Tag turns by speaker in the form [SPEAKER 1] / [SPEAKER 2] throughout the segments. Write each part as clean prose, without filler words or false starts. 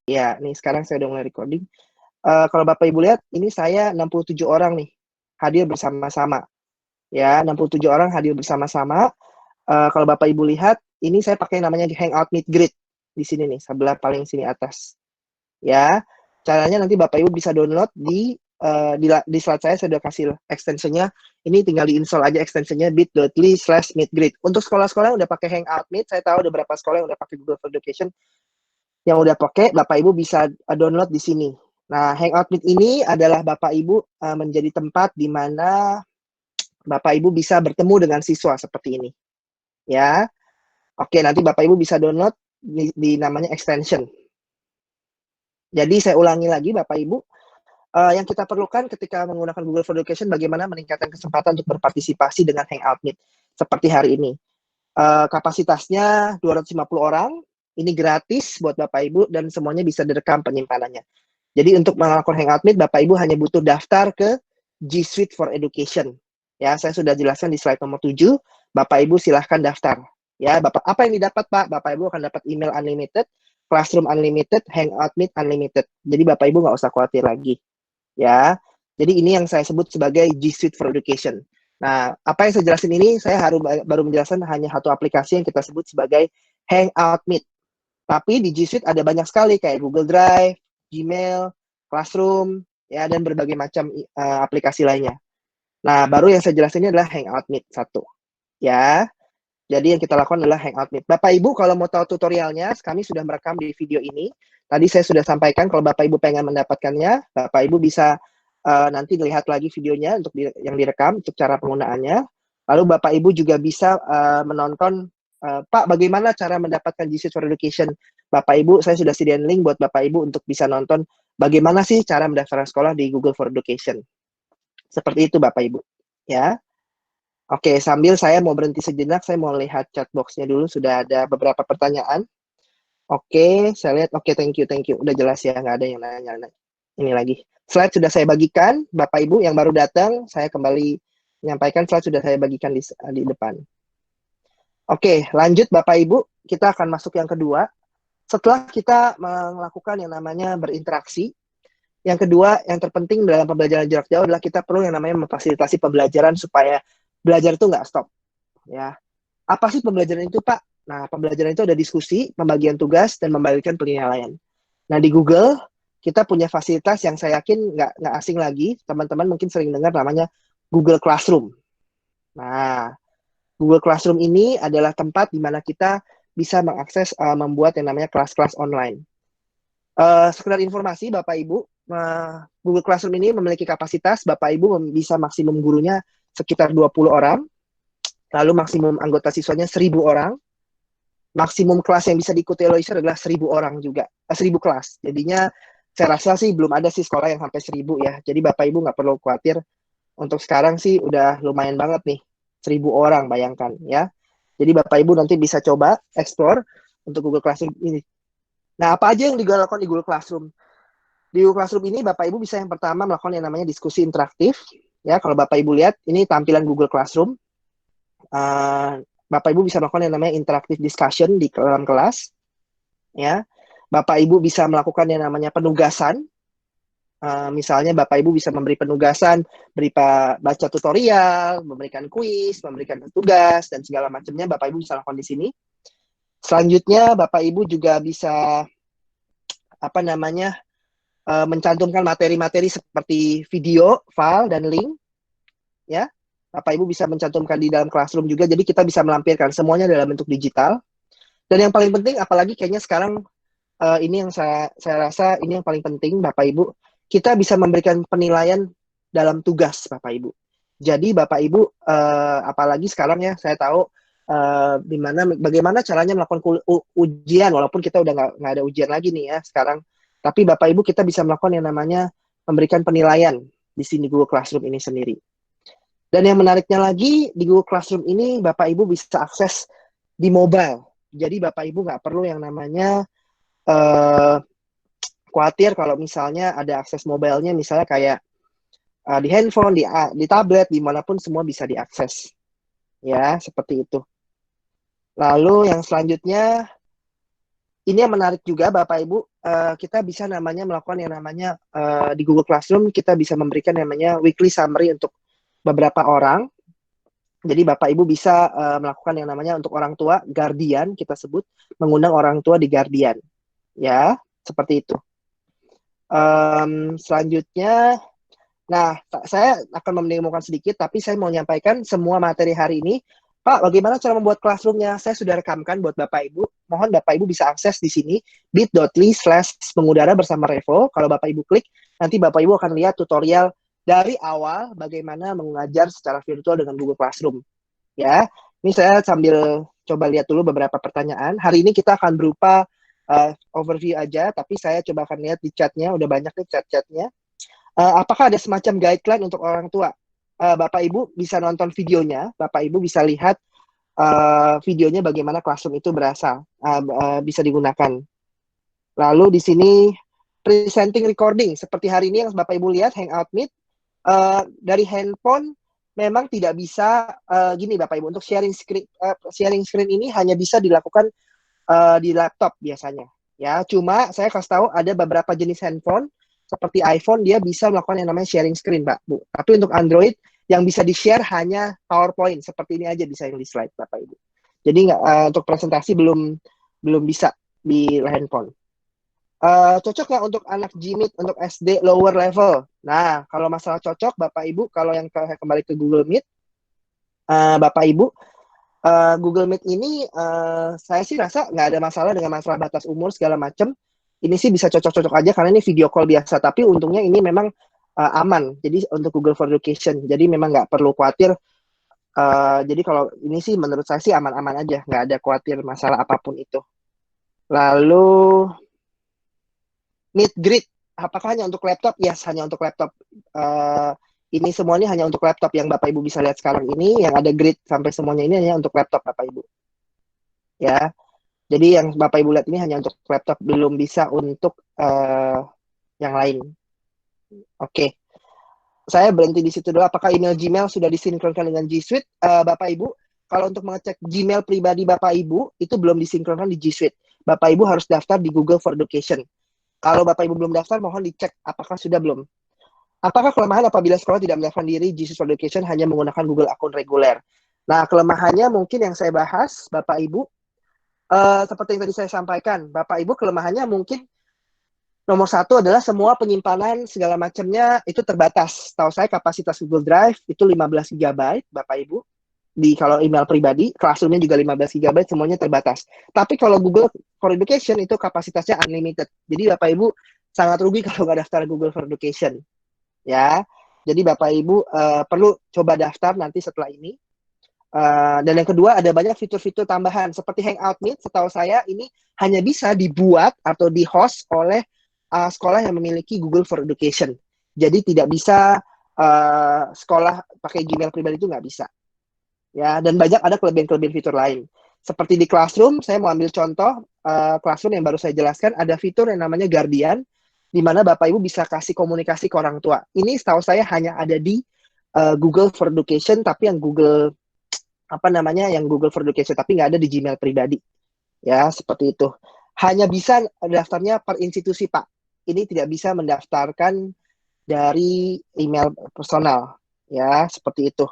[SPEAKER 1] Ya, nih sekarang saya udah mulai recording. Kalau Bapak Ibu lihat, ini saya 67 orang nih hadir bersama-sama. Ya, 67 orang hadir bersama-sama. Kalau Bapak Ibu lihat, ini saya pakai namanya di Hangout Meet Greet di sini nih, sebelah paling sini atas. Ya, caranya nanti Bapak Ibu bisa download di slide saya sudah kasih extensionnya. Ini tinggal diinstal aja extensionnya bit.ly/meetgreet. Untuk sekolah-sekolah yang udah pakai Hangout Meet, saya tahu ada beberapa sekolah yang udah pakai Google for Education. Yang udah pakai, Bapak Ibu bisa download di sini. Nah, Hangout Meet ini adalah Bapak Ibu menjadi tempat di mana Bapak Ibu bisa bertemu dengan siswa seperti ini. Ya, oke, nanti Bapak Ibu bisa download di namanya extension. Jadi saya ulangi lagi Bapak Ibu, yang kita perlukan ketika menggunakan Google for Education bagaimana meningkatkan kesempatan untuk berpartisipasi dengan Hangout Meet seperti hari ini. Kapasitasnya 250 orang, ini gratis buat Bapak Ibu dan semuanya bisa direkam penyimpanannya. Jadi untuk melakukan Hangout Meet, Bapak Ibu hanya butuh daftar ke G Suite for Education. Ya, saya sudah jelaskan di slide nomor 7. Bapak Ibu silahkan daftar. Ya, Bapak, apa yang didapat Pak? Bapak Ibu akan dapat email unlimited, classroom unlimited, Hangout Meet unlimited. Jadi Bapak Ibu nggak usah khawatir lagi. Ya, jadi ini yang saya sebut sebagai G Suite for Education. Nah, apa yang saya jelasin ini, saya baru menjelaskan hanya satu aplikasi yang kita sebut sebagai Hangout Meet. Tapi di G Suite ada banyak sekali kayak Google Drive, Gmail, Classroom, ya, dan berbagai macam aplikasi lainnya. Nah, baru yang saya jelasin ini adalah Hangout Meet 1. Ya, jadi yang kita lakukan adalah Hangout Meet. Bapak Ibu kalau mau tahu tutorialnya, kami sudah merekam di video ini. Tadi saya sudah sampaikan kalau Bapak Ibu pengen mendapatkannya, Bapak Ibu bisa nanti lihat lagi videonya untuk yang direkam untuk cara penggunaannya. Lalu Bapak Ibu juga bisa menonton, Pak, bagaimana cara mendapatkan G Suite for Education? Bapak Ibu, saya sudah sediain link buat Bapak Ibu untuk bisa nonton bagaimana sih cara mendaftarkan sekolah di Google for Education. Seperti itu Bapak Ibu. Ya. Oke, sambil saya mau berhenti sejenak, saya mau lihat chat box-nya dulu. Sudah ada beberapa pertanyaan. Oke, saya lihat. Oke, thank you. Udah jelas ya, nggak ada yang nanya. Ini lagi. Slide sudah saya bagikan. Bapak Ibu yang baru datang, saya kembali menyampaikan slide sudah saya bagikan di depan. Oke, lanjut Bapak Ibu. Kita akan masuk yang kedua. Setelah kita melakukan yang namanya berinteraksi, yang kedua, yang terpenting dalam pembelajaran jarak jauh adalah kita perlu yang namanya memfasilitasi pembelajaran supaya belajar itu nggak stop. Ya, apa sih pembelajaran itu, Pak? Nah, pembelajaran itu ada diskusi, pembagian tugas, dan membagikan penilaian. Nah, di Google, kita punya fasilitas yang saya yakin nggak asing lagi. Teman-teman mungkin sering dengar namanya Google Classroom. Nah, Google Classroom ini adalah tempat di mana kita bisa mengakses, membuat yang namanya kelas-kelas online. Sekedar informasi, Bapak Ibu, Google Classroom ini memiliki kapasitas, Bapak Ibu bisa maksimum gurunya sekitar 20 orang, lalu maksimum anggota siswanya 1.000 orang, maksimum kelas yang bisa diikuti oleh user adalah 1.000 orang juga, 1.000 kelas. Jadinya saya rasa sih belum ada sih sekolah yang sampai 1.000 ya. Jadi Bapak Ibu nggak perlu khawatir. Untuk sekarang sih udah lumayan banget nih, 1.000 orang bayangkan ya. Jadi Bapak Ibu nanti bisa coba explore untuk Google Classroom ini. Nah, apa aja yang dilakukan di Google Classroom? Di Google Classroom ini Bapak Ibu bisa yang pertama melakukan yang namanya diskusi interaktif. Ya, kalau Bapak Ibu lihat, ini tampilan Google Classroom. Bapak Ibu bisa melakukan yang namanya interactive discussion di dalam kelas. Ya, Bapak Ibu bisa melakukan yang namanya penugasan. Misalnya Bapak Ibu bisa memberi penugasan, baca tutorial, memberikan kuis, memberikan tugas, dan segala macamnya Bapak Ibu bisa lakukan di sini. Selanjutnya Bapak Ibu juga bisa mencantumkan materi-materi seperti video, file, dan link. Ya, Bapak Ibu bisa mencantumkan di dalam Classroom juga, jadi kita bisa melampirkan semuanya dalam bentuk digital. Dan yang paling penting, apalagi kayaknya sekarang ini yang saya rasa ini yang paling penting, Bapak Ibu, kita bisa memberikan penilaian dalam tugas, Bapak Ibu. Jadi Bapak Ibu, apalagi sekarang ya, saya tahu bagaimana caranya melakukan ujian, walaupun kita udah nggak ada ujian lagi nih ya sekarang. Tapi Bapak Ibu kita bisa melakukan yang namanya memberikan penilaian di sini Google Classroom ini sendiri. Dan yang menariknya lagi, di Google Classroom ini Bapak Ibu bisa akses di mobile. Jadi Bapak Ibu nggak perlu yang namanya khawatir kalau misalnya ada akses mobilenya, misalnya kayak di handphone, di tablet, dimanapun semua bisa diakses. Ya, seperti itu. Lalu yang selanjutnya, ini yang menarik juga Bapak Ibu, kita bisa namanya melakukan yang namanya di Google Classroom kita bisa memberikan namanya weekly summary untuk beberapa orang. Jadi Bapak Ibu bisa melakukan yang namanya untuk orang tua guardian kita sebut mengundang orang tua di guardian ya seperti itu. Selanjutnya, nah saya akan mendemokan sedikit tapi saya mau menyampaikan semua materi hari ini. Pak, bagaimana cara membuat classroomnya? Saya sudah rekamkan buat Bapak Ibu. Mohon Bapak Ibu bisa akses di sini bit.ly/mengudara bersama Revo. Kalau Bapak Ibu klik, nanti Bapak Ibu akan lihat tutorial dari awal bagaimana mengajar secara virtual dengan Google Classroom. Ya, ini saya sambil coba lihat dulu beberapa pertanyaan. Hari ini kita akan berupa overview aja, tapi saya coba akan lihat di chatnya, udah banyak nih chat-chatnya. Apakah ada semacam guideline untuk orang tua? Bapak Ibu bisa nonton videonya, Bapak Ibu bisa lihat videonya bagaimana classroom itu bisa digunakan. Lalu di sini presenting recording, seperti hari ini yang Bapak Ibu lihat Hangout Meet, dari handphone memang tidak bisa gini Bapak Ibu, untuk sharing screen ini hanya bisa dilakukan di laptop biasanya. Ya, cuma saya kasih tahu ada beberapa jenis handphone seperti iPhone dia bisa melakukan yang namanya sharing screen, Pak, Bu. Tapi untuk Android yang bisa di-share hanya PowerPoint seperti ini aja bisa yang di slide, Bapak Ibu. Jadi untuk presentasi belum bisa di handphone. Cocok nggak untuk anak GMIT untuk SD lower level? Nah, kalau masalah cocok, Bapak Ibu, kalau yang kembali ke Google Meet, Bapak Ibu, Google Meet ini saya sih rasa nggak ada masalah dengan masalah batas umur segala macam. Ini sih bisa cocok-cocok aja karena ini video call biasa. Tapi untungnya ini memang aman. Jadi untuk Google for Education. Jadi memang nggak perlu khawatir. Jadi kalau ini sih menurut saya sih aman-aman aja. Nggak ada khawatir masalah apapun itu. Lalu Meet Greet. Apakah hanya untuk laptop? Yes, hanya untuk laptop. Ini semuanya hanya untuk laptop yang Bapak Ibu bisa lihat sekarang ini. Yang ada grid sampai semuanya ini hanya untuk laptop Bapak Ibu. Ya. Jadi yang Bapak Ibu lihat ini hanya untuk laptop, belum bisa untuk yang lain. Oke. Saya berhenti di situ dulu. Apakah email Gmail sudah disinkronkan dengan G Suite? Bapak Ibu, kalau untuk mengecek Gmail pribadi Bapak Ibu, itu belum disinkronkan di G Suite. Bapak Ibu harus daftar di Google for Education. Kalau Bapak Ibu belum daftar, mohon dicek apakah sudah belum. Apakah kelemahan apabila sekolah tidak mendaftarkan diri G Suite for Education hanya menggunakan Google akun reguler? Nah, kelemahannya mungkin yang saya bahas, Bapak Ibu, seperti yang tadi saya sampaikan, Bapak Ibu kelemahannya mungkin nomor satu adalah semua penyimpanan segala macamnya itu terbatas. Tahu saya kapasitas Google Drive itu 15 GB, Bapak Ibu. Kalau email pribadi, Classroom-nya juga 15 GB, semuanya terbatas. Tapi kalau Google for Education itu kapasitasnya unlimited. Jadi Bapak Ibu sangat rugi kalau nggak daftar Google for Education. Ya, jadi Bapak Ibu perlu coba daftar nanti setelah ini. Dan yang kedua ada banyak fitur-fitur tambahan seperti Hangout Meet. Setahu saya ini hanya bisa dibuat atau di-host oleh sekolah yang memiliki Google for Education. Jadi tidak bisa sekolah pakai Gmail pribadi itu nggak bisa. Ya, dan banyak ada kelebihan-kelebihan fitur lain. Seperti di Classroom, saya mau ambil contoh Classroom yang baru saya jelaskan, ada fitur yang namanya Guardian, di mana Bapak Ibu bisa kasih komunikasi ke orang tua. Ini setahu saya hanya ada di Google for Education, tapi yang Google for Education, tapi nggak ada di Gmail pribadi. Ya, seperti itu. Hanya bisa daftarnya per institusi, Pak. Ini tidak bisa mendaftarkan dari email personal. Ya, seperti itu.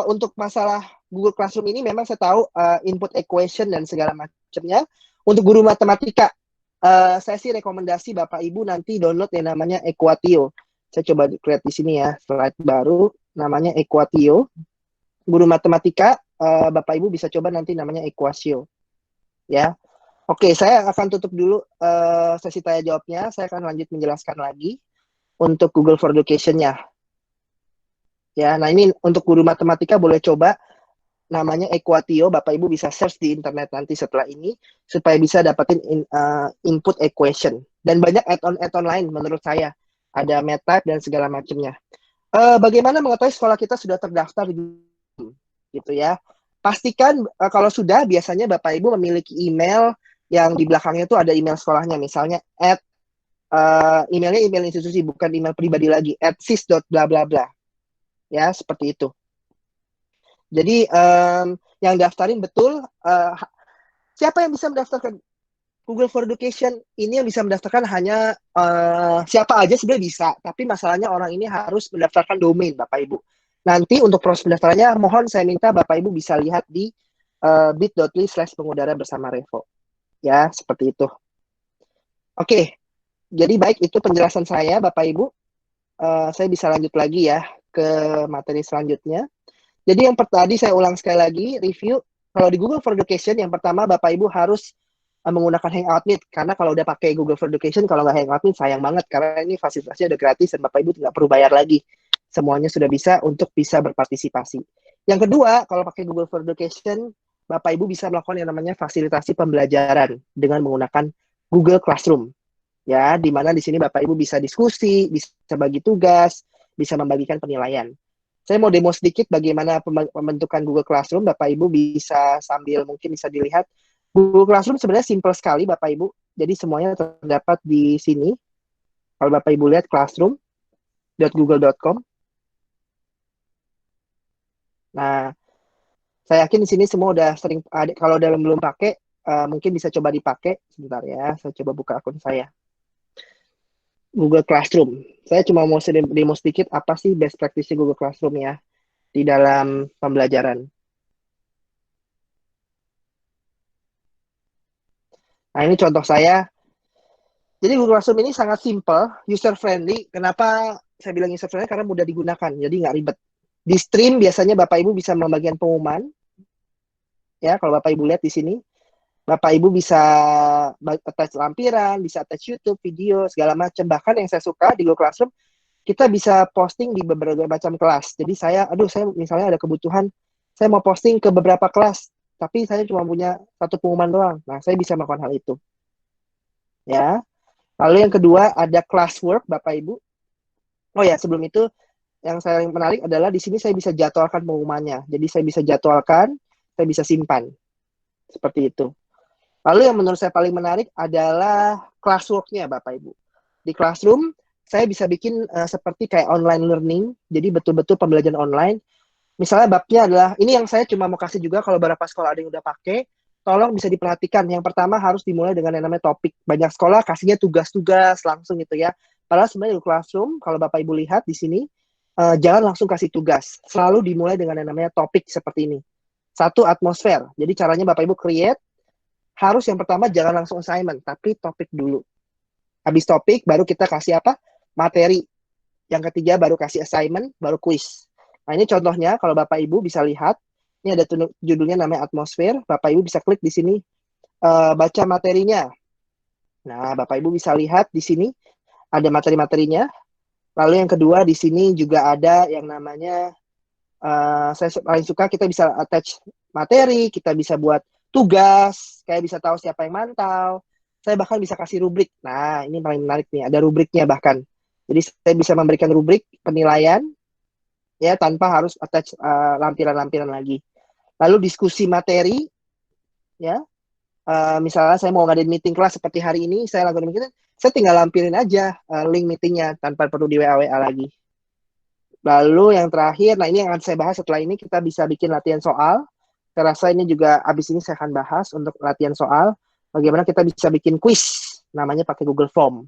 [SPEAKER 1] Untuk masalah Google Classroom ini memang saya tahu input equation dan segala macamnya. Untuk guru matematika, saya sih rekomendasi Bapak Ibu nanti download yang namanya Equatio. Saya coba lihat di sini ya, slide baru namanya Equatio. Guru matematika, Bapak Ibu bisa coba nanti namanya Equatio. Ya. Oke, saya akan tutup dulu sesi tanya jawabnya. Saya akan lanjut menjelaskan lagi untuk Google for Education-nya. Ya, nah ini untuk guru matematika boleh coba namanya Equatio. Bapak Ibu bisa search di internet nanti setelah ini supaya bisa dapetin input equation. Dan banyak add-on lain menurut saya. Ada MATLAB dan segala macamnya. Bagaimana mengetahui sekolah kita sudah terdaftar gitu ya? Pastikan kalau sudah biasanya Bapak Ibu memiliki email yang di belakangnya itu ada email sekolahnya, misalnya emailnya email institusi bukan email pribadi lagi @sis.bla bla bla. Ya, seperti itu. Jadi yang daftarin betul siapa yang bisa mendaftarkan Google for Education ini yang bisa mendaftarkan hanya siapa aja sebenarnya bisa, tapi masalahnya orang ini harus mendaftarkan domain, Bapak Ibu. Nanti untuk proses pendaftarannya, mohon saya minta Bapak Ibu bisa lihat di bit.ly/pengudara bersama Revo. Ya, seperti itu. Oke, jadi baik itu penjelasan saya, Bapak Ibu. Saya bisa lanjut lagi ya ke materi selanjutnya. Jadi yang tadi saya ulang sekali lagi, review. Kalau di Google for Education, yang pertama Bapak Ibu harus menggunakan Hangout Meet. Karena kalau udah pakai Google for Education, kalau nggak Hangout Meet, sayang banget. Karena ini fasilitasnya udah gratis dan Bapak Ibu nggak perlu bayar lagi. Semuanya sudah bisa untuk bisa berpartisipasi. Yang kedua, kalau pakai Google for Education, Bapak Ibu bisa melakukan yang namanya fasilitasi pembelajaran dengan menggunakan Google Classroom. Ya, di mana di sini Bapak Ibu bisa diskusi, bisa bagi tugas, bisa membagikan penilaian. Saya mau demo sedikit bagaimana pembentukan Google Classroom. Bapak Ibu bisa sambil mungkin bisa dilihat. Google Classroom sebenarnya simple sekali Bapak Ibu. Jadi semuanya terdapat di sini. Kalau Bapak Ibu lihat classroom.google.com. Nah, saya yakin di sini semua udah sering, kalau dalam belum pakai, mungkin bisa coba dipakai. Sebentar ya, saya coba buka akun saya. Google Classroom. Saya cuma mau demo sedikit apa sih best practice Google Classroom ya di dalam pembelajaran. Nah, ini contoh saya. Jadi Google Classroom ini sangat simple, user friendly. Kenapa saya bilang user friendly? Karena mudah digunakan, jadi nggak ribet. Di stream biasanya Bapak Ibu bisa membagikan pengumuman. Ya, kalau Bapak Ibu lihat di sini, Bapak Ibu bisa attach lampiran, bisa attach YouTube, video, segala macam. Bahkan yang saya suka di Google Classroom, kita bisa posting di beberapa macam kelas. Jadi saya misalnya ada kebutuhan, saya mau posting ke beberapa kelas, tapi saya cuma punya satu pengumuman doang. Nah, saya bisa melakukan hal itu. Ya. Lalu yang kedua ada classwork, Bapak Ibu. Oh ya, sebelum itu yang saya menarik adalah di sini saya bisa jadwalkan pengumumannya. Jadi saya bisa jadwalkan, saya bisa simpan. Seperti itu. Lalu yang menurut saya paling menarik adalah classwork-nya, Bapak Ibu. Di Classroom, saya bisa bikin seperti kayak online learning, jadi betul-betul pembelajaran online. Misalnya babnya adalah, ini yang saya cuma mau kasih juga kalau beberapa sekolah ada yang udah pakai, tolong bisa diperhatikan. Yang pertama harus dimulai dengan yang namanya topik. Banyak sekolah kasihnya tugas-tugas langsung gitu ya. Padahal sebenarnya di Classroom, kalau Bapak Ibu lihat di sini, jangan langsung kasih tugas. Selalu dimulai dengan yang namanya topik seperti ini. Satu, atmosfer. Jadi caranya Bapak Ibu create, harus yang pertama jangan langsung assignment, tapi topik dulu. Habis topik, baru kita kasih apa? Materi. Yang ketiga baru kasih assignment, baru quiz. Nah ini contohnya, kalau Bapak Ibu bisa lihat, ini ada judulnya namanya atmosfer, Bapak Ibu bisa klik di sini, baca materinya. Nah, Bapak Ibu bisa lihat di sini, ada materi-materinya. Lalu yang kedua, di sini juga ada yang namanya, saya paling suka kita bisa attach materi, kita bisa buat tugas, kayak bisa tahu siapa yang mantau. Saya bahkan bisa kasih rubrik. Nah, ini paling menarik nih, ada rubriknya bahkan. Jadi saya bisa memberikan rubrik penilaian, ya tanpa harus attach lampiran-lampiran lagi. Lalu diskusi materi, ya. Misalnya saya mau ngadain meeting kelas seperti hari ini, saya lakukan meeting, saya tinggal lampirin aja link meetingnya tanpa perlu di WA lagi. Lalu yang terakhir, nah ini yang akan saya bahas setelah ini, kita bisa bikin latihan soal. Saya rasa ini juga abis ini saya akan bahas untuk latihan soal. Bagaimana kita bisa bikin quiz, namanya pakai Google Form.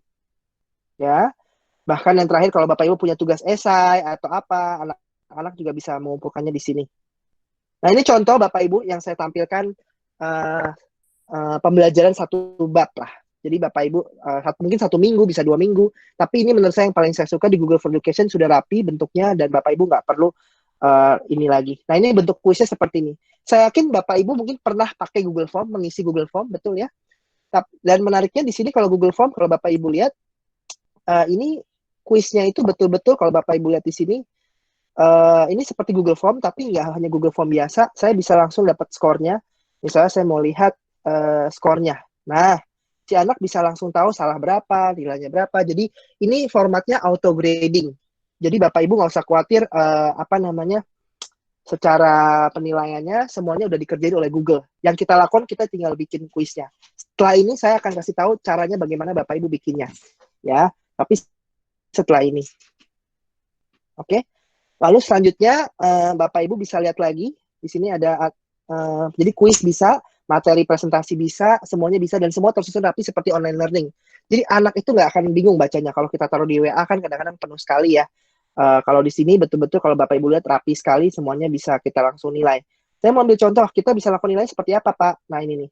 [SPEAKER 1] Ya, bahkan yang terakhir kalau Bapak Ibu punya tugas esai atau apa, anak-anak juga bisa mengumpulkannya di sini. Nah ini contoh Bapak Ibu yang saya tampilkan pembelajaran satu bab lah. Jadi Bapak Ibu mungkin 1 minggu, bisa 2 minggu. Tapi ini menurut saya yang paling saya suka di Google for Education, sudah rapi bentuknya dan Bapak Ibu nggak perlu ini lagi. Nah ini bentuk kuisnya seperti ini. Saya yakin Bapak Ibu mungkin pernah pakai Google Form, mengisi Google Form, betul ya? Dan menariknya di sini kalau Google Form, kalau Bapak Ibu lihat, ini kuisnya itu betul-betul kalau Bapak Ibu lihat di sini, ini seperti Google Form, tapi nggak hanya Google Form biasa, saya bisa langsung dapat skornya. Misalnya saya mau lihat skornya. Nah, si anak bisa langsung tahu salah berapa, nilainya berapa. Jadi ini formatnya auto grading. Jadi Bapak Ibu nggak usah khawatir secara penilaiannya semuanya udah dikerjain oleh Google. Yang kita lakukan, kita tinggal bikin kuisnya. Setelah ini saya akan kasih tahu caranya bagaimana Bapak Ibu bikinnya. Ya, tapi setelah ini. Oke. Lalu selanjutnya Bapak Ibu bisa lihat lagi di sini ada jadi kuis bisa, materi presentasi bisa, semuanya bisa, dan semua tersusun rapi seperti online learning. Jadi anak itu nggak akan bingung bacanya. Kalau kita taruh di WA kan kadang-kadang penuh sekali ya. Kalau di sini betul-betul kalau Bapak Ibu lihat rapi sekali, semuanya bisa kita langsung nilai. Saya mau ambil contoh, kita bisa lakukan nilai seperti apa, Pak? Nah, ini nih.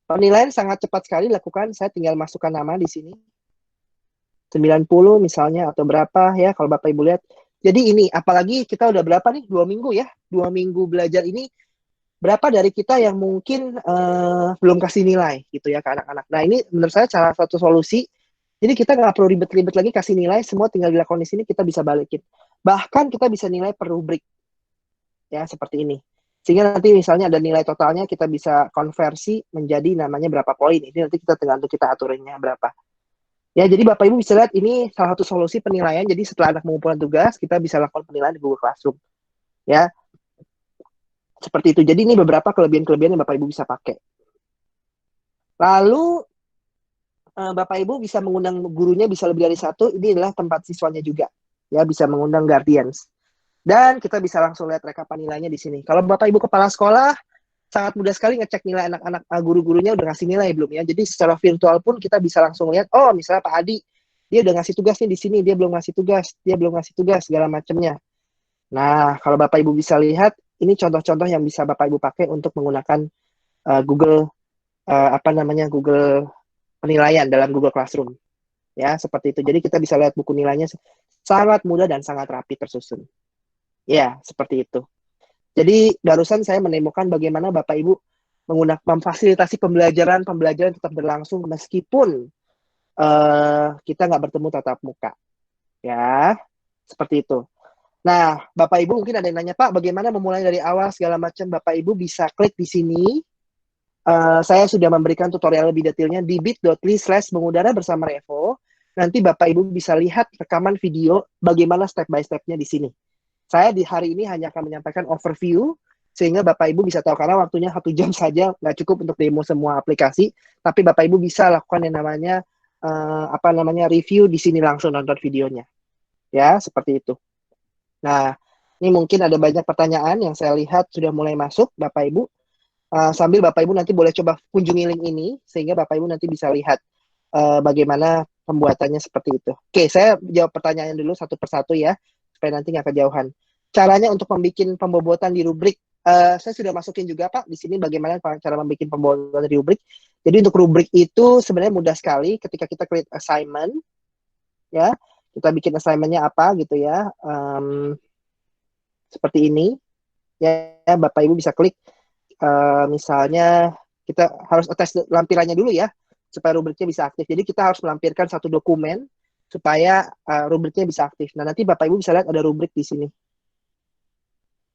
[SPEAKER 1] Penilaian sangat cepat sekali dilakukan. Saya tinggal masukkan nama di sini. 90 misalnya atau berapa ya kalau Bapak Ibu lihat. Jadi ini apalagi kita udah berapa nih? 2 minggu ya. 2 minggu belajar ini berapa dari kita yang mungkin belum kasih nilai gitu ya ke anak-anak. Nah ini menurut saya salah satu solusi. Jadi kita nggak perlu ribet-ribet lagi kasih nilai, semua tinggal dilakukan di sini kita bisa balikin. Bahkan kita bisa nilai per rubrik ya seperti ini. Sehingga nanti misalnya ada nilai totalnya kita bisa konversi menjadi namanya berapa poin. Ini nanti kita tergantung kita aturannya berapa. Ya, jadi Bapak Ibu bisa lihat ini salah satu solusi penilaian. Jadi setelah anak mengumpulkan tugas, kita bisa lakukan penilaian di Google Classroom. Ya, seperti itu. Jadi ini beberapa kelebihan-kelebihan yang Bapak Ibu bisa pakai. Lalu Bapak Ibu bisa mengundang gurunya bisa lebih dari satu. Ini adalah tempat siswanya juga. Ya, bisa mengundang guardians. Dan kita bisa langsung lihat rekapan nilainya di sini. Kalau Bapak Ibu kepala sekolah, sangat mudah sekali ngecek nilai anak-anak guru-gurunya udah ngasih nilai belum ya. Jadi secara virtual pun kita bisa langsung lihat, oh misalnya Pak Adi, dia udah ngasih tugas nih di sini, dia belum ngasih tugas, segala macamnya. Nah, kalau Bapak Ibu bisa lihat, ini contoh-contoh yang bisa Bapak Ibu pakai untuk menggunakan Google Google penilaian dalam Google Classroom. Ya, seperti itu. Jadi kita bisa lihat buku nilainya sangat mudah dan sangat rapi tersusun. Ya, seperti itu. Jadi barusan saya menemukan bagaimana Bapak Ibu menggunakan memfasilitasi pembelajaran tetap berlangsung meskipun kita nggak bertemu tatap muka. Ya, seperti itu. Nah, Bapak Ibu mungkin ada yang nanya, Pak, bagaimana memulai dari awal segala macam. Bapak Ibu bisa klik di sini. Saya sudah memberikan tutorial lebih detailnya di bit.ly/mengudara bersama Revo. Nanti Bapak Ibu bisa lihat rekaman video bagaimana step by step-nya di sini. Saya di hari ini hanya akan menyampaikan overview, sehingga Bapak Ibu bisa tahu, karena waktunya 1 jam saja, nggak cukup untuk demo semua aplikasi, tapi Bapak Ibu bisa lakukan yang namanya review di sini langsung nonton videonya. Ya, seperti itu. Nah, ini mungkin ada banyak pertanyaan yang saya lihat sudah mulai masuk, Bapak Ibu. Sambil Bapak Ibu nanti boleh coba kunjungi link ini, sehingga Bapak Ibu nanti bisa lihat bagaimana pembuatannya seperti itu. Oke, saya jawab pertanyaan dulu satu persatu ya, supaya nanti nggak kejauhan. Caranya untuk membuat pembobotan di rubrik, saya sudah masukin juga Pak, di sini bagaimana cara membuat pembobotan di rubrik. Jadi untuk rubrik itu sebenarnya mudah sekali ketika kita create assignment, ya, kita bikin assignment-nya apa gitu ya, seperti ini, ya, Bapak Ibu bisa klik, misalnya kita harus attach lampirannya dulu ya, supaya rubriknya bisa aktif. Jadi kita harus melampirkan satu dokumen supaya rubriknya bisa aktif. Nah, nanti Bapak Ibu bisa lihat ada rubrik di sini.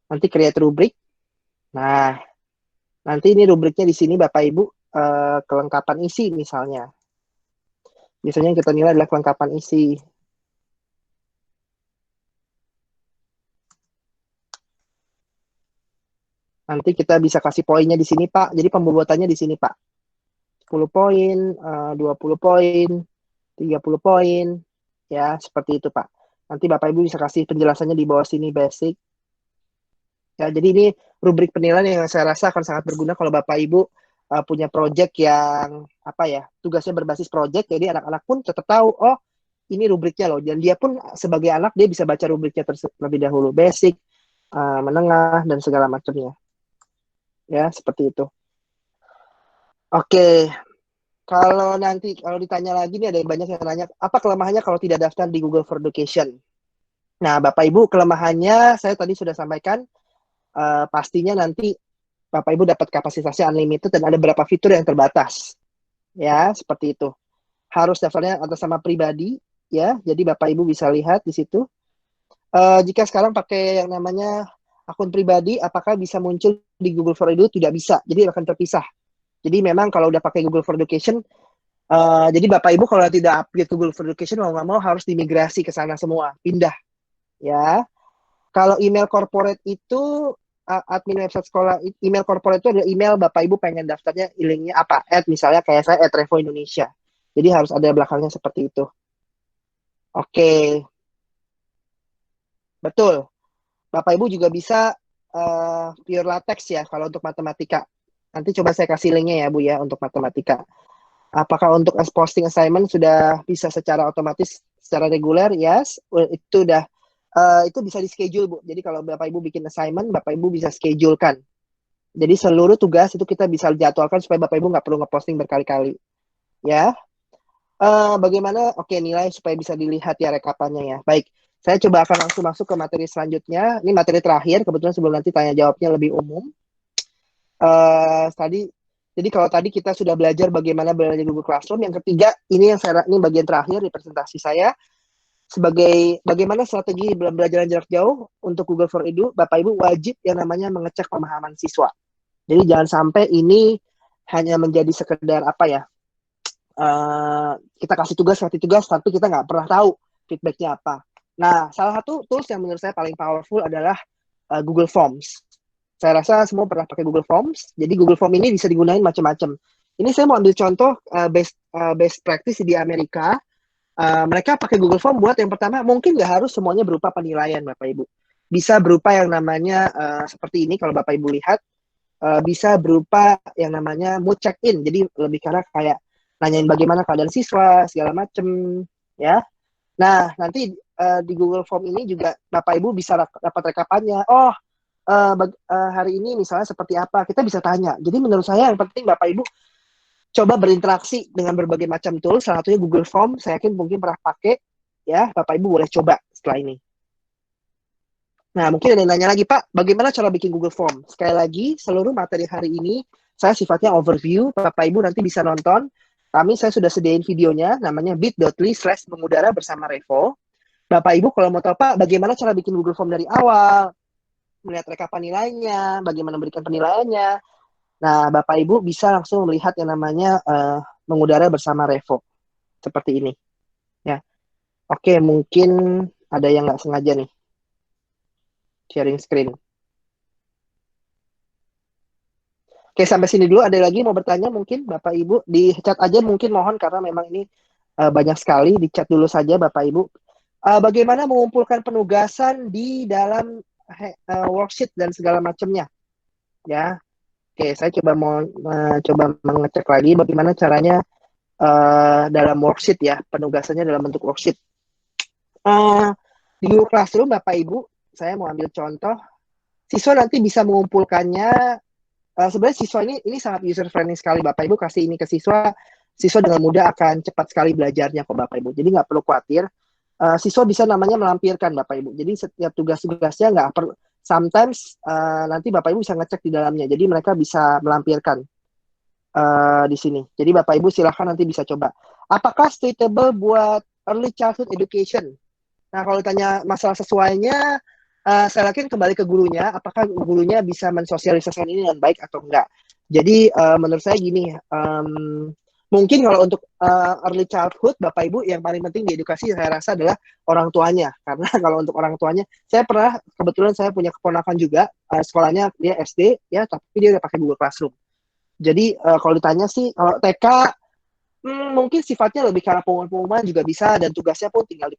[SPEAKER 1] Nanti create rubrik. Nah, nanti ini rubriknya di sini Bapak Ibu kelengkapan isi misalnya. Biasanya yang kita nilai adalah kelengkapan isi. Nanti kita bisa kasih poinnya di sini, Pak. Jadi pembobotannya di sini, Pak. 10 poin, 20 poin, 30 poin, ya, seperti itu, Pak. Nanti Bapak Ibu bisa kasih penjelasannya di bawah sini, basic. Ya, jadi ini rubrik penilaian yang saya rasa akan sangat berguna kalau Bapak Ibu punya project yang tugasnya berbasis project, jadi anak-anak pun tetap tahu, oh ini rubriknya loh, dan dia pun sebagai anak dia bisa baca rubriknya terlebih dahulu, basic, menengah, dan segala macamnya. Ya, seperti itu. Oke, kalau ditanya lagi nih ada banyak yang nanya, apa kelemahannya kalau tidak daftar di Google for Education? Nah, Bapak Ibu, kelemahannya saya tadi sudah sampaikan, pastinya nanti Bapak Ibu dapat kapasitasnya unlimited dan ada beberapa fitur yang terbatas. Ya, seperti itu. Harus daftarnya atas nama pribadi, ya. Jadi Bapak Ibu bisa lihat di situ. Jika sekarang pakai yang namanya akun pribadi, apakah bisa muncul di Google for Edu? Tidak bisa. Jadi akan terpisah. Jadi memang kalau udah pakai Google for Education, jadi Bapak Ibu kalau tidak upgrade Google for Education, mau nggak mau harus dimigrasi ke sana semua, pindah. Ya. Kalau email corporate itu admin website sekolah, email corporate itu adalah email Bapak Ibu pengen daftarnya, linknya apa? Misalnya kayak saya @revo Indonesia. Jadi harus ada belakangnya seperti itu. Oke, betul. Bapak Ibu juga bisa pure latex ya kalau untuk matematika. Nanti coba saya kasih linknya ya Bu ya untuk matematika. Apakah untuk posting assignment sudah bisa secara otomatis, secara reguler? Yes, itu udah itu bisa di schedule Bu. Jadi kalau Bapak Ibu bikin assignment, Bapak Ibu bisa schedulekan. Jadi seluruh tugas itu kita bisa jadwalkan supaya Bapak Ibu nggak perlu ngeposting berkali-kali. Ya, bagaimana? Oke, nilai supaya bisa dilihat ya rekapannya ya. Baik, saya coba akan langsung masuk ke materi selanjutnya. Ini materi terakhir, kebetulan sebelum nanti tanya jawabnya lebih umum. Tadi jadi kalau tadi kita sudah belajar bagaimana belajar Google Classroom, yang ketiga ini ini bagian terakhir di presentasi saya sebagai bagaimana strategi pembelajaran jarak jauh untuk Google for Edu. Bapak Ibu wajib yang namanya mengecek pemahaman siswa. Jadi jangan sampai ini hanya menjadi sekedar apa ya, kita kasih tugas tapi kita nggak pernah tahu feedbacknya apa. Nah, salah satu tools yang menurut saya paling powerful adalah Google Forms. Saya rasa semua pernah pakai Google Forms. Jadi Google Form ini bisa digunakan macam-macam. Ini saya mau ambil contoh best practice di Amerika. Mereka pakai Google Form buat yang pertama, mungkin nggak harus semuanya berupa penilaian Bapak Ibu. Bisa berupa yang namanya seperti ini kalau Bapak Ibu lihat. Bisa berupa yang namanya mood check-in. Jadi lebih karena kayak nanyain bagaimana keadaan siswa, segala macam. Ya. Nah, nanti di Google Form ini juga Bapak Ibu bisa dapat rekapannya. Oh, hari ini misalnya seperti apa, kita bisa tanya. Jadi menurut saya yang penting Bapak Ibu coba berinteraksi dengan berbagai macam tool, salah satunya Google Form, saya yakin mungkin pernah pakai, ya Bapak Ibu boleh coba setelah ini. Nah, mungkin ada yang nanya lagi, Pak, bagaimana cara bikin Google Form? Sekali lagi, seluruh materi hari ini saya sifatnya overview, Bapak Ibu nanti bisa nonton. Saya sudah sediain videonya, namanya bit.ly/mengudara bersama Revo. Bapak Ibu kalau mau tahu, Pak, bagaimana cara bikin Google Form dari awal, melihat rekapan nilainya, bagaimana memberikan penilaiannya. Nah, Bapak Ibu bisa langsung melihat yang namanya mengudara bersama Revo. Seperti ini. Ya. Oke, mungkin ada yang nggak sengaja nih. Sharing screen. Oke, sampai sini dulu. Ada lagi mau bertanya mungkin Bapak Ibu? Di chat aja mungkin mohon, karena memang ini banyak sekali. Di chat dulu saja Bapak Ibu. Bagaimana mengumpulkan penugasan di dalam worksheet dan segala macamnya? Ya, oke, saya coba coba mengecek lagi bagaimana caranya dalam worksheet ya, penugasannya dalam bentuk worksheet. Di Google Classroom Bapak Ibu, saya mau ambil contoh. Siswa nanti bisa mengumpulkannya. Sebenarnya siswa ini sangat user friendly sekali. Bapak Ibu kasih ini ke siswa, siswa dengan mudah akan cepat sekali belajarnya kok Bapak Ibu. Jadi nggak perlu khawatir. Siswa bisa namanya melampirkan Bapak Ibu. Jadi setiap tugas-tugasnya nggak perlu. Sometimes nanti Bapak Ibu bisa ngecek di dalamnya. Jadi mereka bisa melampirkan di sini. Jadi Bapak Ibu silahkan nanti bisa coba. Apakah suitable buat early childhood education? Nah, kalau ditanya masalah sesuainya, saya yakin kembali ke gurunya, apakah gurunya bisa mensosialisasikan ini dengan baik atau enggak. Jadi, menurut saya gini, mungkin kalau untuk early childhood, Bapak Ibu, yang paling penting di edukasi saya rasa adalah orang tuanya. Karena kalau untuk orang tuanya, kebetulan saya punya keponakan juga, sekolahnya dia SD, ya, tapi dia udah pakai Google Classroom. Jadi, kalau ditanya sih, kalau TK, mungkin sifatnya lebih karena pengumuman juga bisa, dan tugasnya pun tinggal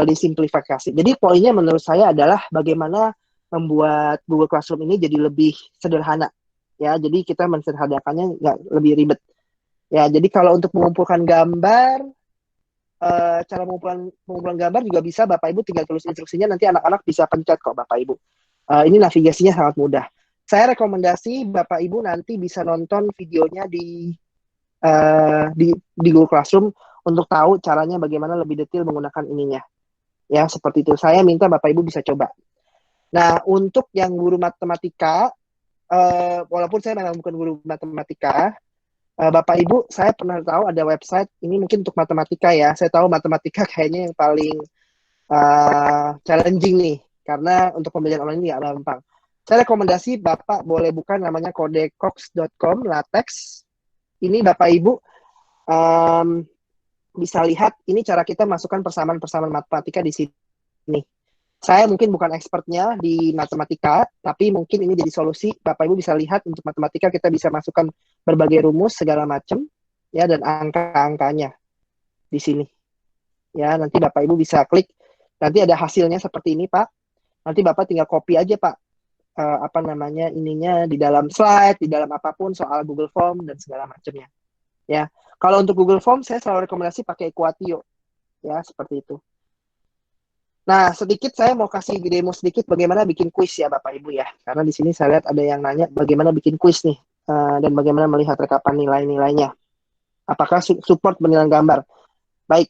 [SPEAKER 1] disimplifikasi. Jadi poinnya menurut saya adalah bagaimana membuat Google Classroom ini jadi lebih sederhana. Ya, jadi kita mensederhanakannya nggak lebih ribet. Ya, jadi kalau untuk mengumpulkan gambar, cara pengumpulan gambar juga bisa Bapak Ibu tinggal tulis instruksinya, nanti anak-anak bisa pencet kok Bapak Ibu. Ini navigasinya sangat mudah. Saya rekomendasi Bapak Ibu nanti bisa nonton videonya di Google Classroom untuk tahu caranya bagaimana lebih detail menggunakan ininya. Ya, seperti itu. Saya minta Bapak Ibu bisa coba. Nah, untuk yang guru matematika, walaupun saya memang bukan guru matematika, Bapak Ibu, saya pernah tahu ada website, ini mungkin untuk matematika ya. Saya tahu matematika kayaknya yang paling challenging nih, karena untuk pembelajaran online ini nggak gampang. Saya rekomendasi Bapak boleh buka namanya codecox.com, LaTeX. Ini Bapak Ibu bisa lihat, ini cara kita masukkan persamaan-persamaan matematika di sini. Saya mungkin bukan expertnya di matematika, tapi mungkin ini jadi solusi. Bapak Ibu bisa lihat untuk matematika kita bisa masukkan berbagai rumus segala macam, ya, dan angka-angkanya di sini. Ya, nanti Bapak Ibu bisa klik, nanti ada hasilnya seperti ini, Pak. Nanti Bapak tinggal copy aja, Pak. apa namanya ininya di dalam slide, di dalam apapun soal Google Form dan segala macamnya. Ya, kalau untuk Google Form saya selalu rekomendasi pakai Equatio, ya seperti itu. Nah, sedikit saya mau kasih demo sedikit bagaimana bikin kuis ya Bapak Ibu ya. Karena di sini saya lihat ada yang nanya bagaimana bikin kuis nih dan bagaimana melihat rekapan nilai-nilainya. Apakah support penilaian gambar? Baik,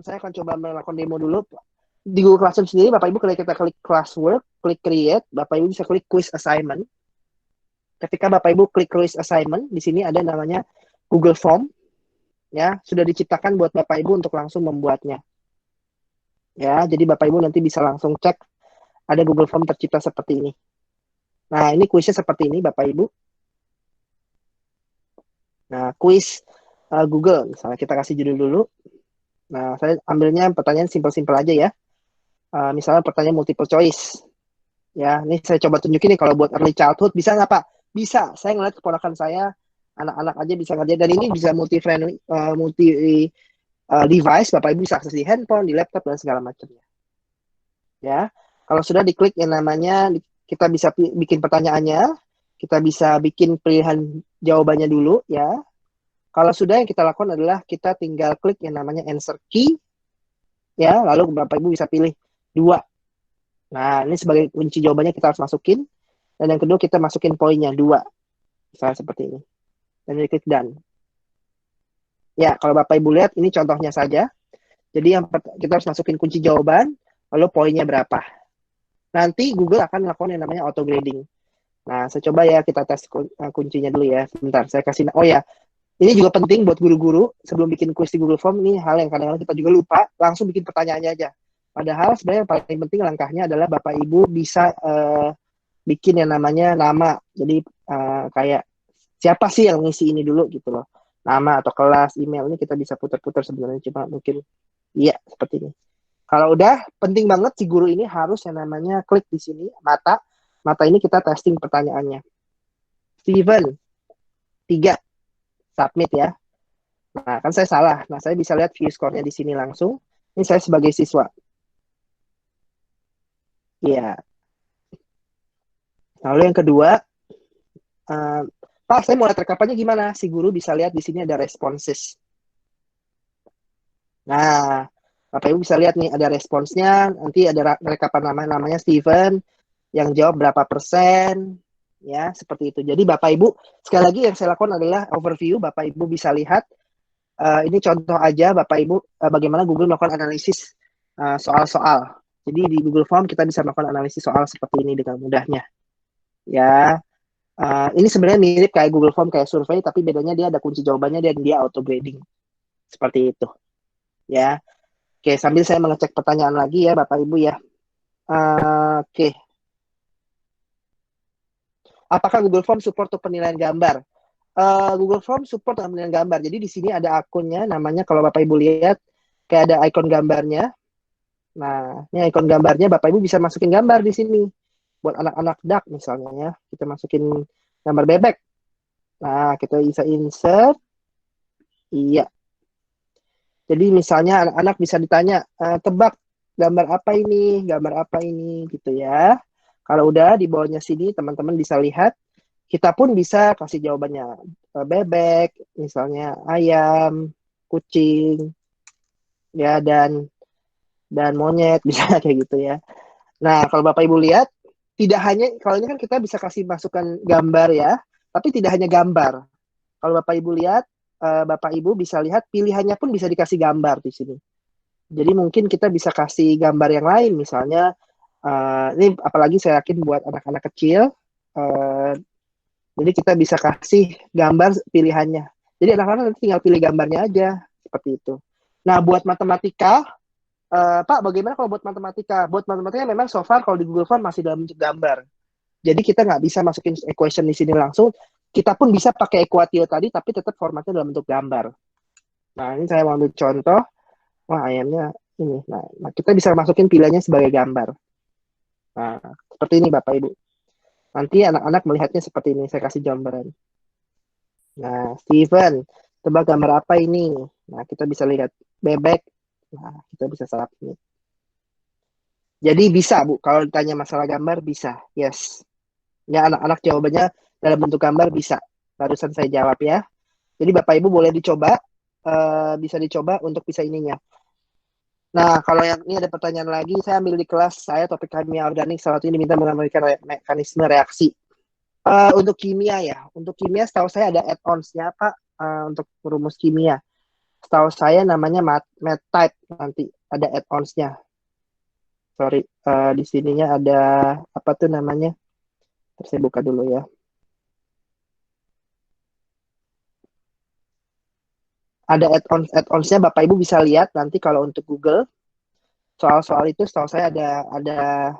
[SPEAKER 1] saya akan coba melakukan demo dulu. Di Google Classroom sendiri, Bapak Ibu kalau kita klik classwork, klik create, Bapak Ibu bisa klik quiz assignment. Ketika Bapak Ibu klik quiz assignment, di sini ada namanya Google Form, ya sudah diciptakan buat Bapak Ibu untuk langsung membuatnya. Ya, jadi Bapak Ibu nanti bisa langsung cek ada Google Form tercipta seperti ini. Nah, ini kuisnya seperti ini Bapak Ibu. Nah, kuis Google, misalnya kita kasih judul dulu. Nah, saya ambilnya pertanyaan simpel-simpel aja ya. Misalnya pertanyaan multiple choice. Ya, ini saya coba tunjukin nih kalau buat early childhood bisa nggak Pak? Bisa. Saya ngeliat keponakan saya, anak-anak aja bisa ngerjain. Dan ini bisa multi-friendly, device. Bapak Ibu bisa akses di handphone, di laptop, dan segala macamnya. Ya, kalau sudah diklik yang namanya, kita bisa bikin pertanyaannya, kita bisa bikin pilihan jawabannya dulu ya. Kalau sudah, yang kita lakukan adalah kita tinggal klik yang namanya answer key, ya, lalu Bapak Ibu bisa pilih 2. Nah, ini sebagai kunci jawabannya kita harus masukin. Dan yang kedua kita masukin poinnya 2. Misalnya seperti ini. Dan ini klik done. Ya, kalau Bapak Ibu lihat, ini contohnya saja. Jadi yang kita harus masukin kunci jawaban, lalu poinnya berapa. Nanti Google akan melakukan yang namanya auto grading. Nah, saya coba ya, kita tes kuncinya dulu ya. Sebentar, saya kasih. Oh ya, ini juga penting buat guru-guru sebelum bikin kuis di Google Form. Ini hal yang kadang-kadang kita juga lupa, langsung bikin pertanyaannya aja. Padahal sebenarnya yang paling penting langkahnya adalah Bapak Ibu bisa bikin yang namanya nama. Jadi kayak siapa sih yang ngisi ini dulu gitu loh. Nama atau kelas, email ini kita bisa putar-putar sebenarnya. Cuma mungkin iya seperti ini. Kalau udah, penting banget si guru ini harus yang namanya klik di sini, mata. Mata ini kita testing pertanyaannya. Steven, 3, submit ya. Nah, kan saya salah. Nah, saya bisa lihat view score-nya di sini langsung. Ini saya sebagai siswa. Iya. Lalu yang kedua, Pak, saya mau lihat rekapannya gimana? Si guru bisa lihat di sini ada responses. Nah, Bapak Ibu bisa lihat nih ada responsnya. Nanti ada rekapan namanya Steven yang jawab berapa persen. Ya, seperti itu. Jadi Bapak Ibu, sekali lagi yang saya lakukan adalah overview. Bapak Ibu bisa lihat. Ini contoh aja Bapak Ibu bagaimana Google melakukan analisis soal-soal. Jadi di Google Form kita bisa melakukan analisis soal seperti ini dengan mudahnya. Ya, ini sebenarnya mirip kayak Google Form kayak survei, tapi bedanya dia ada kunci jawabannya dan dia auto grading seperti itu. Ya, oke sambil saya mengecek pertanyaan lagi ya Bapak Ibu ya. Oke, apakah Google Form support untuk penilaian gambar? Google Form support penilaian gambar. Jadi di sini ada akunnya, namanya kalau Bapak Ibu lihat kayak ada ikon gambarnya. Nah, ini ikon gambarnya Bapak Ibu bisa masukin gambar di sini. Buat anak-anak duck misalnya ya, kita masukin gambar bebek. Nah, kita bisa insert. Iya. Jadi misalnya anak-anak bisa ditanya, tebak gambar apa ini, gambar apa ini, gitu ya. Kalau udah di bawahnya sini, teman-teman bisa lihat. Kita pun bisa kasih jawabannya. Bebek, misalnya ayam, kucing, ya dan monyet, bisa kayak gitu ya. Nah, kalau Bapak Ibu lihat, tidak hanya, kalau ini kan kita bisa kasih masukan gambar ya, tapi tidak hanya gambar. Kalau Bapak Ibu lihat, Bapak Ibu bisa lihat pilihannya pun bisa dikasih gambar di sini. Jadi mungkin kita bisa kasih gambar yang lain, misalnya, ini apalagi saya yakin buat anak-anak kecil, jadi kita bisa kasih gambar pilihannya. Jadi anak-anak nanti tinggal pilih gambarnya aja, seperti itu. Nah, buat matematika, Pak, bagaimana kalau buat matematika? Buat matematika memang so far kalau di Google Form masih dalam bentuk gambar. Jadi kita nggak bisa masukin equation di sini langsung. Kita pun bisa pakai Equatio tadi, tapi tetap formatnya dalam bentuk gambar. Nah, ini saya mau ambil contoh. Wah, ayamnya ini. Nah, kita bisa masukin pilihannya sebagai gambar. Nah, seperti ini Bapak Ibu. Nanti anak-anak melihatnya seperti ini. Saya kasih gambaran. Nah, Steven, tebak gambar apa ini? Nah, kita bisa lihat bebek. Nah, kita bisa submit. Jadi bisa Bu, kalau ditanya masalah gambar bisa, yes. Ya anak-anak jawabannya dalam bentuk gambar bisa. Barusan saya jawab ya. Jadi Bapak Ibu boleh dicoba, bisa dicoba untuk bisa ininya. Nah, kalau yang ini ada pertanyaan lagi, saya ambil di kelas saya topik kimia organik, salah satu ini diminta mengamalkan mekanisme reaksi. Untuk kimia ya, untuk kimia setahu saya ada add-ons-nya Pak, untuk rumus kimia. Setahu saya namanya MathType, nanti ada add-ons-nya. Sorry, di sininya ada apa tuh namanya? Terus saya buka dulu ya. Ada add-ons-nya Bapak Ibu bisa lihat nanti kalau untuk Google. Soal-soal itu setahu saya ada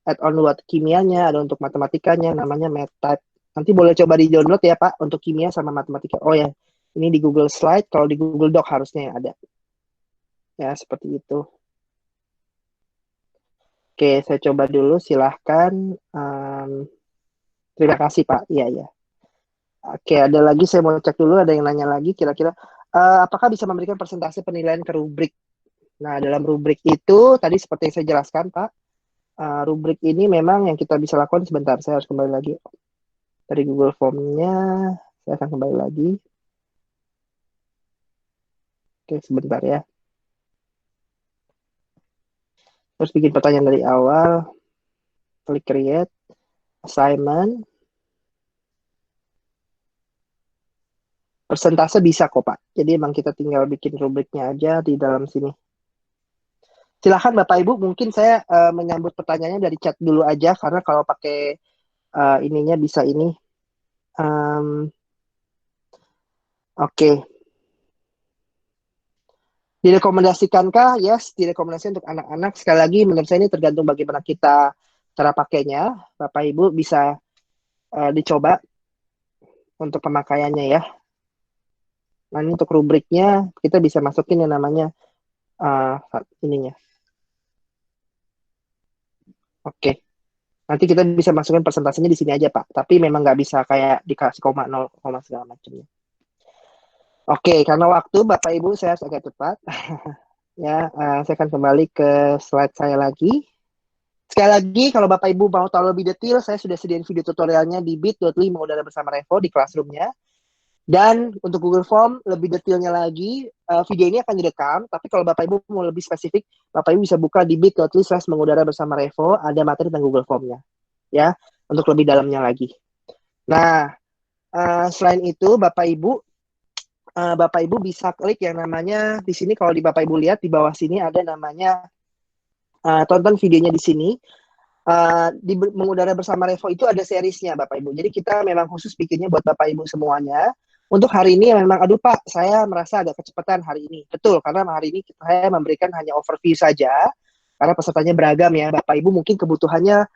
[SPEAKER 1] add-on buat kimianya, ada untuk matematikanya, namanya MathType. Nanti boleh coba di-download ya Pak, untuk kimia sama matematika. Oh ya, ini di Google Slide, kalau di Google Doc harusnya yang ada. Ya, seperti itu. Oke, saya coba dulu, silahkan. Terima kasih Pak, iya ya. Oke, ada lagi saya mau cek dulu, ada yang nanya lagi, kira-kira apakah bisa memberikan persentase penilaian ke rubrik? Nah, dalam rubrik itu, tadi seperti yang saya jelaskan Pak, rubrik ini memang yang kita bisa lakukan sebentar, saya harus kembali lagi. Dari Google Form-nya, saya akan kembali lagi. Oke, sebentar ya. Terus bikin pertanyaan dari awal, klik create, assignment, persentase bisa kok Pak. Jadi emang kita tinggal bikin rubriknya aja di dalam sini. Silahkan Bapak Ibu, mungkin saya menyambut pertanyaannya dari chat dulu aja, karena kalau pakai ininya bisa ini. Oke. Direkomendasikankah? Yes, direkomendasikan untuk anak-anak. Sekali lagi, menurut saya ini tergantung bagaimana kita cara pakainya. Bapak Ibu bisa dicoba untuk pemakaiannya ya. Nah, ini untuk rubriknya, kita bisa masukin yang namanya uh, ininya. Oke. Nanti kita bisa masukin persentasenya di sini aja, Pak. Tapi memang nggak bisa kayak dikasih koma, nol, koma segala macamnya. Oke, karena waktu Bapak Ibu saya agak cepat. Ya, saya akan kembali ke slide saya lagi. Sekali lagi, kalau Bapak Ibu mau tahu lebih detail, saya sudah sediain video tutorialnya di bit.ly mengudara bersama Revo di Classroom-nya. Dan untuk Google Form, lebih detailnya lagi, video ini akan direkam, tapi kalau Bapak Ibu mau lebih spesifik, Bapak Ibu bisa buka di bit.ly/mengudara bersama Revo, ada materi tentang Google Form-nya. Ya, untuk lebih dalamnya lagi. Nah, selain itu, Bapak Ibu bisa klik yang namanya, di sini kalau di Bapak Ibu lihat, di bawah sini ada namanya, tonton videonya di sini. Di mengudara bersama Revo itu ada seriesnya Bapak Ibu. Jadi kita memang khusus bikinnya buat Bapak Ibu semuanya. Untuk hari ini memang, aduh Pak, saya merasa agak kecepatan hari ini. Betul, karena hari ini saya memberikan hanya overview saja, karena pesertanya beragam ya. Bapak Ibu mungkin kebutuhannya,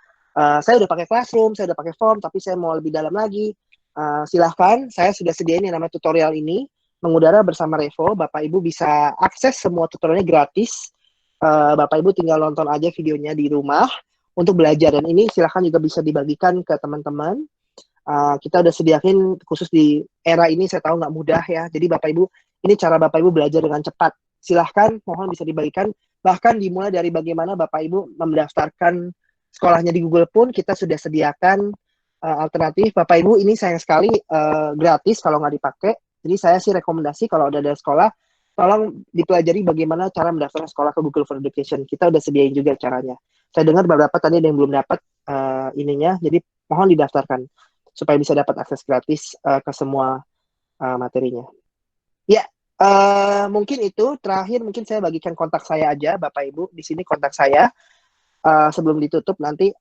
[SPEAKER 1] saya udah pakai Classroom, saya udah pakai Form, tapi saya mau lebih dalam lagi. Silahkan, saya sudah sediain yang namanya tutorial ini, mengudara bersama Revo. Bapak Ibu bisa akses semua tutorialnya gratis. Bapak Ibu tinggal nonton aja videonya di rumah untuk belajar, dan ini silahkan juga bisa dibagikan ke teman-teman. Kita udah sediain khusus di era ini, saya tahu nggak mudah ya, jadi Bapak Ibu, ini cara Bapak Ibu belajar dengan cepat. Silahkan, mohon bisa dibagikan, bahkan dimulai dari bagaimana Bapak Ibu mendaftarkan sekolahnya di Google pun kita sudah sediakan alternatif. Bapak Ibu, ini sayang sekali gratis kalau nggak dipakai, jadi saya sih rekomendasi kalau udah ada sekolah, tolong dipelajari bagaimana cara mendaftarkan sekolah ke Google for Education. Kita udah sediain juga caranya. Saya dengar beberapa tadi ada yang belum dapat ininya, jadi mohon didaftarkan supaya bisa dapat akses gratis ke semua materinya. Ya, mungkin itu terakhir, mungkin saya bagikan kontak saya aja, Bapak Ibu. Di sini kontak saya sebelum ditutup nanti.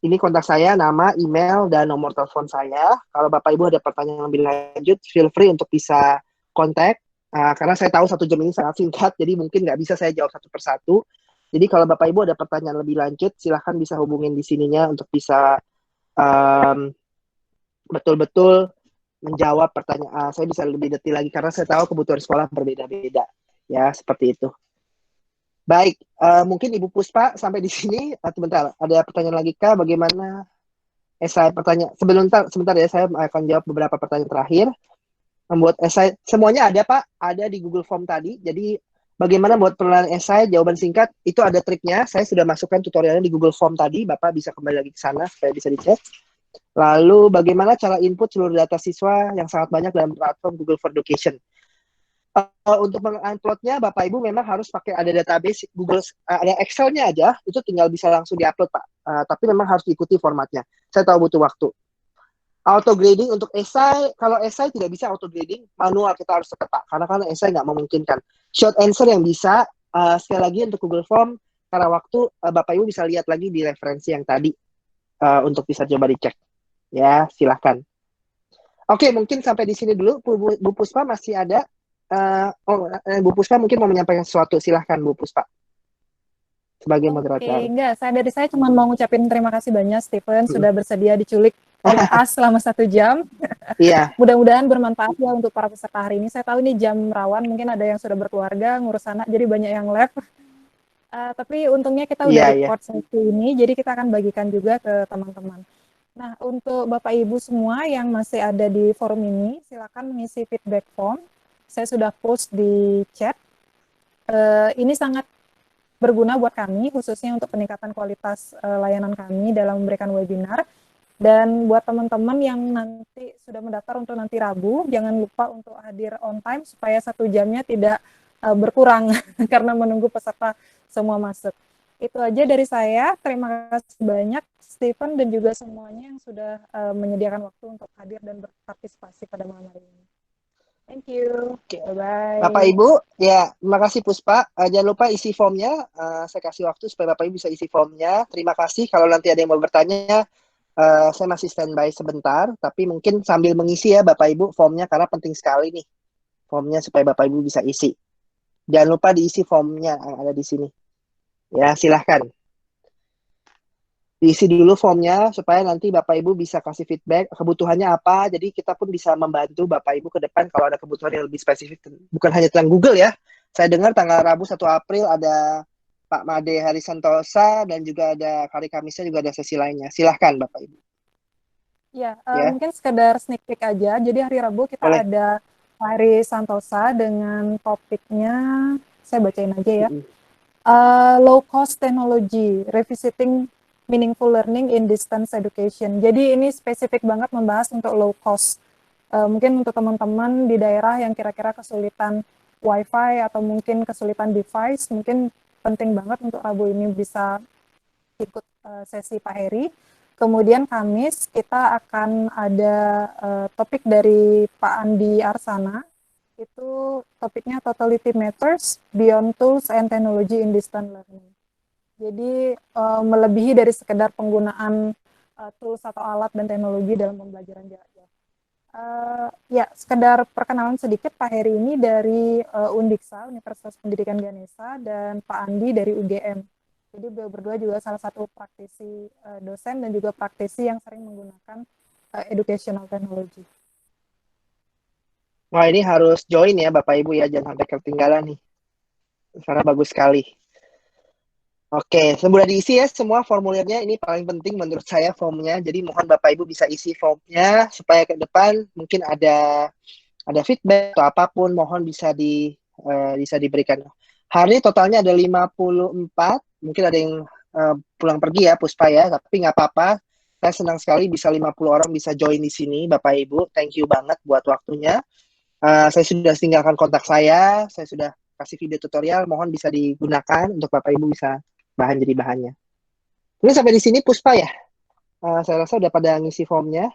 [SPEAKER 1] Ini kontak saya, nama, email, dan nomor telepon saya. Kalau Bapak Ibu ada pertanyaan lebih lanjut, feel free untuk bisa kontak. Karena saya tahu 1 jam ini sangat singkat, jadi mungkin nggak bisa saya jawab satu persatu. Jadi kalau Bapak Ibu ada pertanyaan lebih lanjut, silahkan bisa hubungin di sininya untuk bisa betul-betul menjawab pertanyaan. Saya bisa lebih detail lagi karena saya tahu kebutuhan sekolah berbeda-beda. Ya, seperti itu. Baik, mungkin Ibu Puspa sampai di sini. Sebentar, ada pertanyaan lagi kah? Bagaimana? Saya pertanyaan sebentar ya, saya akan jawab beberapa pertanyaan terakhir. Membuat esai semuanya ada Pak, ada di Google Form tadi. Jadi bagaimana buat penilaian esai, jawaban singkat, itu ada triknya. Saya sudah masukkan tutorialnya di Google Form tadi. Bapak bisa kembali lagi ke sana supaya bisa dicek. Lalu bagaimana cara input seluruh data siswa yang sangat banyak dalam platform Google for Education. Untuk menguploadnya, Bapak Ibu memang harus pakai ada database Google, ada Excel-nya aja, itu tinggal bisa langsung diupload Pak. Tapi memang harus diikuti formatnya. Saya tahu butuh waktu. Auto grading untuk esai, kalau esai tidak bisa auto grading, manual kita harus cetak, karena esai nggak memungkinkan. Short answer yang bisa, sekali lagi untuk Google Form, karena waktu Bapak Ibu bisa lihat lagi di referensi yang tadi untuk bisa coba dicek. Ya, silahkan. Oke, mungkin sampai di sini dulu. Bu Puspa masih ada? Bu Puspa mungkin mau menyampaikan sesuatu. Silahkan Bu Puspa. Sebagai moderator.
[SPEAKER 2] Enggak, saya cuma mau ngucapin terima kasih banyak Stephen sudah bersedia diculik oleh As selama 1 jam.
[SPEAKER 1] Iya.
[SPEAKER 2] Mudah-mudahan bermanfaat ya untuk para peserta hari ini. Saya tahu ini jam rawan, mungkin ada yang sudah berkeluarga, ngurus anak, jadi banyak yang left. Tapi untungnya kita udah record sesi ini, jadi kita akan bagikan juga ke teman-teman. Nah, untuk Bapak Ibu semua yang masih ada di forum ini, silakan mengisi feedback form. Saya sudah post di chat. Ini sangat berguna buat kami, khususnya untuk peningkatan kualitas layanan kami dalam memberikan webinar. Dan buat teman-teman yang nanti sudah mendaftar untuk nanti Rabu, jangan lupa untuk hadir on time supaya 1 jamnya tidak berkurang karena menunggu peserta semua masuk. Itu aja dari saya. Terima kasih banyak Stephen dan juga semuanya yang sudah menyediakan waktu untuk hadir dan berpartisipasi pada malam hari ini. Thank you. Bye-bye.
[SPEAKER 1] Bapak Ibu, ya terima kasih Puspa. Jangan lupa isi formnya. Saya kasih waktu supaya Bapak Ibu bisa isi formnya. Terima kasih. Kalau nanti ada yang mau bertanya, saya masih standby sebentar. Tapi mungkin sambil mengisi ya Bapak Ibu formnya, karena penting sekali nih formnya supaya Bapak Ibu bisa isi. Jangan lupa diisi formnya yang ada di sini. Ya, silahkan. Diisi dulu formnya supaya nanti Bapak Ibu bisa kasih feedback kebutuhannya apa. Jadi kita pun bisa membantu Bapak Ibu ke depan kalau ada kebutuhan yang lebih spesifik. Bukan hanya tentang Google ya. Saya dengar tanggal Rabu 1 April ada Pak Made Hari Santosa dan juga ada hari Kamisnya juga ada sesi lainnya. Silahkan Bapak Ibu.
[SPEAKER 2] Ya, mungkin sekedar sneak peek aja. Jadi hari Rabu kita ada Hari Santosa dengan topiknya, saya bacain aja ya. Low cost technology, revisiting meaningful learning in distance education. Jadi ini spesifik banget membahas untuk low cost. Mungkin untuk teman-teman di daerah yang kira-kira kesulitan wifi atau mungkin kesulitan device, mungkin penting banget untuk Rabu ini bisa ikut sesi Pak Heri. Kemudian Kamis kita akan ada topik dari Pak Andi Arsana. Itu topiknya Totality Matters, Beyond Tools and Technology in Distance Learning. Jadi melebihi dari sekedar penggunaan tools atau alat dan teknologi dalam pembelajaran jarak jauh. Ya, sekedar perkenalan sedikit, Pak Heri ini dari Undiksa, Universitas Pendidikan Ganesha, dan Pak Andi dari UGM. Jadi beliau berdua juga salah satu praktisi dosen dan juga praktisi yang sering menggunakan educational technology.
[SPEAKER 1] Wah, ini harus join ya Bapak Ibu ya, jangan sampai ketinggalan nih. Karena bagus sekali. Oke, sudah diisi ya semua formulirnya. Ini paling penting menurut saya formnya. Jadi mohon Bapak Ibu bisa isi formnya supaya ke depan mungkin ada feedback atau apapun, mohon bisa diberikan. Hari totalnya ada 54. Mungkin ada yang pulang pergi ya Puspa ya, tapi nggak apa-apa. Saya senang sekali bisa 50 orang bisa join di sini Bapak Ibu. Thank you banget buat waktunya. Saya sudah tinggalkan kontak saya sudah kasih video tutorial, mohon bisa digunakan untuk Bapak Ibu bisa jadi bahannya. Ini sampai di sini Puspa ya. Saya rasa udah pada ngisi formnya.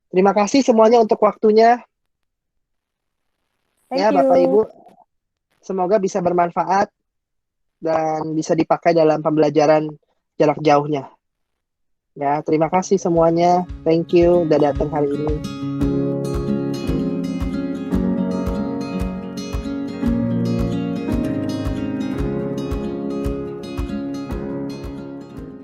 [SPEAKER 1] Terima kasih semuanya untuk waktunya.
[SPEAKER 2] Thank you.
[SPEAKER 1] Bapak Ibu, semoga bisa bermanfaat dan bisa dipakai dalam pembelajaran jarak jauhnya. Ya, terima kasih semuanya. Thank you udah datang hari ini.